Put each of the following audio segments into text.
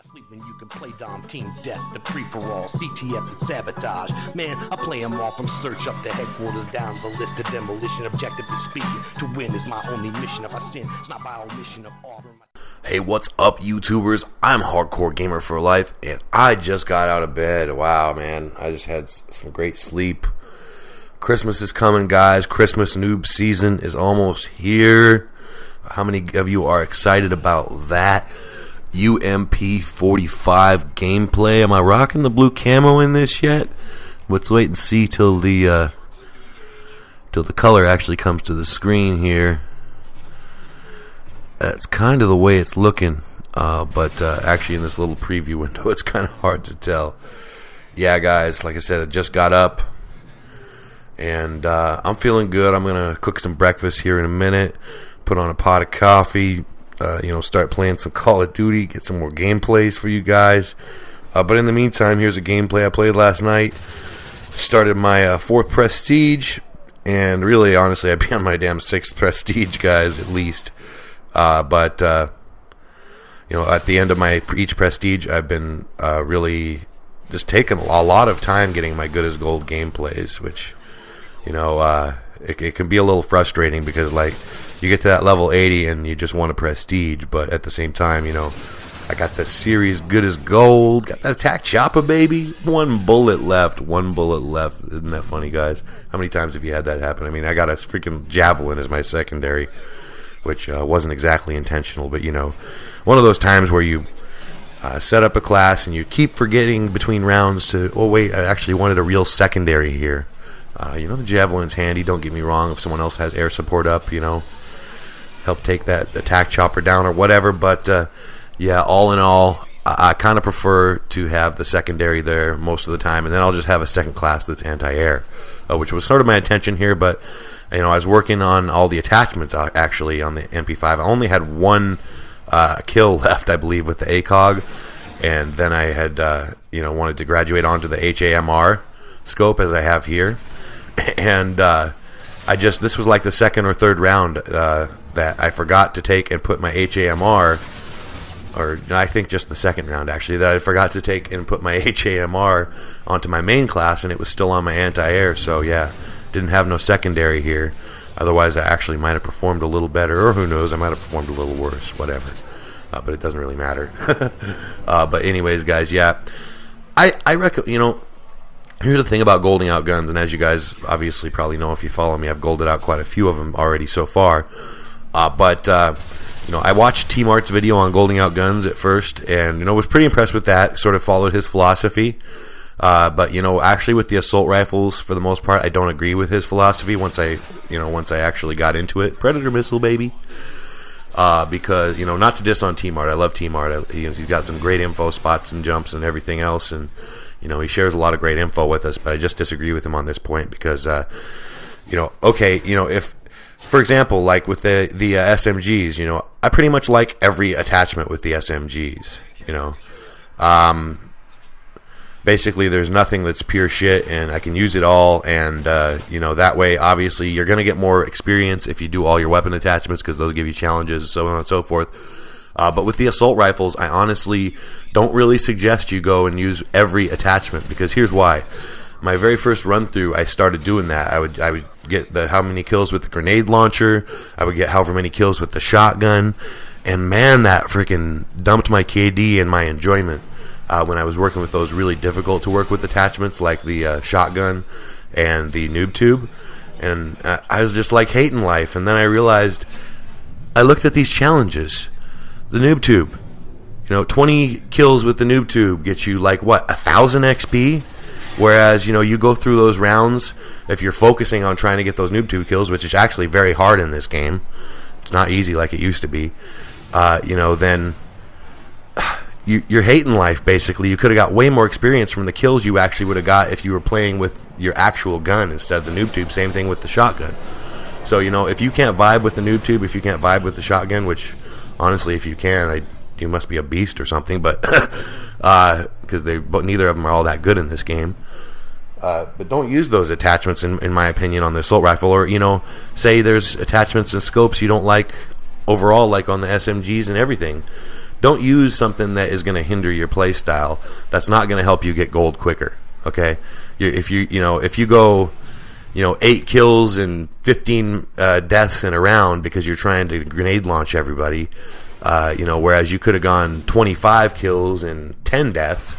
I sleep when you can play Dom Team Death, the free-for-all, CTF and sabotage. Man, I play them all from search up to headquarters, down the list of demolition. Objectively speaking, to win is my only mission. If I sin, it's not by omission of honor. Hey, what's up, YouTubers? I'm Hardcore Gamer for Life, and I just got out of bed. Wow, man, I just had some great sleep. Christmas is coming, guys. Christmas noob season is almost here. How many of you are excited about that? UMP 45 gameplay. Am I rocking the blue camo in this yet? Let's wait and see till the color actually comes to the screen here. That's kind of the way it's looking, but actually in this little preview window, it's kind of hard to tell. Yeah, guys, like I said, I just got up, and I'm feeling good. I'm going to cook some breakfast here in a minute, put on a pot of coffee, start playing some Call of Duty, get some more gameplays for you guys. But in the meantime, here's a gameplay I played last night. Started my 4th Prestige, and really, honestly, I'd be on my damn 6th Prestige, guys, at least. But at the end of my each Prestige, I've been really just taking a lot of time getting my good as gold gameplays, which, it can be a little frustrating because, like, you get to that level 80 and you just want a Prestige, but at the same time, I got the series good as gold, got that attack chopper, baby. One bullet left. Isn't that funny, guys? How many times have you had that happen? I mean, I got a freaking javelin as my secondary, which wasn't exactly intentional, but one of those times where you set up a class and you keep forgetting between rounds to, oh wait, I actually wanted a real secondary here. The javelin's handy, don't get me wrong, if someone else has air support up, help take that attack chopper down or whatever, but all in all, I kind of prefer to have the secondary there most of the time, and then I'll just have a second class that's anti-air, which was sort of my intention here, but I was working on all the attachments actually on the MP5. I only had one kill left, I believe, with the ACOG, and then I had wanted to graduate onto the HAMR scope as I have here, and this was like the second or third round that I forgot to take and put my HAMR, or I think just the second round actually, that I forgot to take and put my HAMR onto my main class, and it was still on my anti-air, so yeah, didn't have no secondary here. Otherwise, I actually might have performed a little better, or who knows, I might have performed a little worse, whatever. But it doesn't really matter. But anyways, guys, yeah, I reckon, here's the thing about golding out guns, and as you guys obviously probably know if you follow me, I've golded out quite a few of them already so far. But I watched T-Mart's video on golding out guns at first, and was pretty impressed with that. Sort of followed his philosophy. But actually with the assault rifles, for the most part, I don't agree with his philosophy. Once I actually got into it, Predator missile, baby. Because not to diss on T-Mart, I love T-Mart. He's got some great info spots and jumps and everything else, and he shares a lot of great info with us. But I just disagree with him on this point because if, for example, like with the SMGs, I pretty much like every attachment with the SMGs. Basically, there's nothing that's pure shit, and I can use it all, and that way, obviously, you're going to get more experience if you do all your weapon attachments, because those give you challenges, so on and so forth. But with the assault rifles, I honestly don't really suggest you go and use every attachment, because here's why. My very first run through, I started doing that. I would get how many kills with the grenade launcher, I would get however many kills with the shotgun, and man, that freaking dumped my KD and my enjoyment. When I was working with those really difficult to work with attachments like the shotgun and the noob tube, and I was just like hating life. And then I realized, I looked at these challenges. The noob tube, 20 kills with the noob tube gets you like what, 1,000 XP, whereas you go through those rounds if you're focusing on trying to get those noob tube kills, which is actually very hard in this game. It's not easy like it used to be. Then you're hating life, basically. You could have got way more experience from the kills you actually would have got if you were playing with your actual gun instead of the noob tube. Same thing with the shotgun. So, if you can't vibe with the noob tube, if you can't vibe with the shotgun, which, honestly, if you can, you must be a beast or something, but because neither of them are all that good in this game. But don't use those attachments, in my opinion, on the assault rifle. Or, say there's attachments and scopes you don't like overall, like on the SMGs and everything. don't use something that is going to hinder your play style. That's not going to help you get gold quicker. Okay, if you go 8 kills and 15 deaths in a round because you're trying to grenade launch everybody, whereas you could have gone 25 kills and 10 deaths.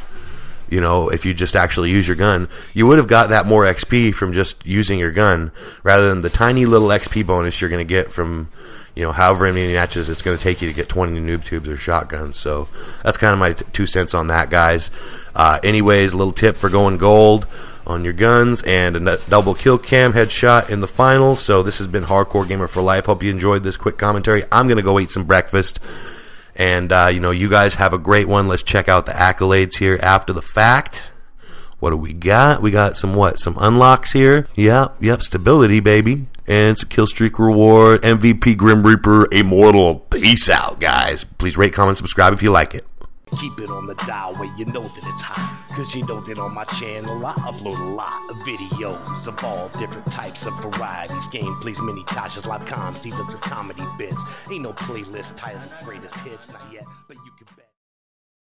If you just actually use your gun, you would have got that more XP from just using your gun rather than the tiny little XP bonus you're going to get from, however many matches it's going to take you to get 20 noob tubes or shotguns. So that's kind of my 2 cents on that, guys. Anyways, a little tip for going gold on your guns and a double kill cam headshot in the final. So this has been Hardcore Gamer for Life. Hope you enjoyed this quick commentary. I'm going to go eat some breakfast. And, you guys have a great one. Let's check out the accolades here after the fact. What do we got? We got some unlocks here. Yep, stability, baby. And it's a kill streak reward. MVP Grim Reaper Immortal. Peace out, guys. Please rate, comment, subscribe if you like it. Keep it on the dial where you know that it's hot. Cause you know that on my channel I upload a lot of videos of all different types of varieties. Gameplays, mini tashes, live comms, even some comedy bits. Ain't no playlist titled greatest hits, not yet, but you can bet.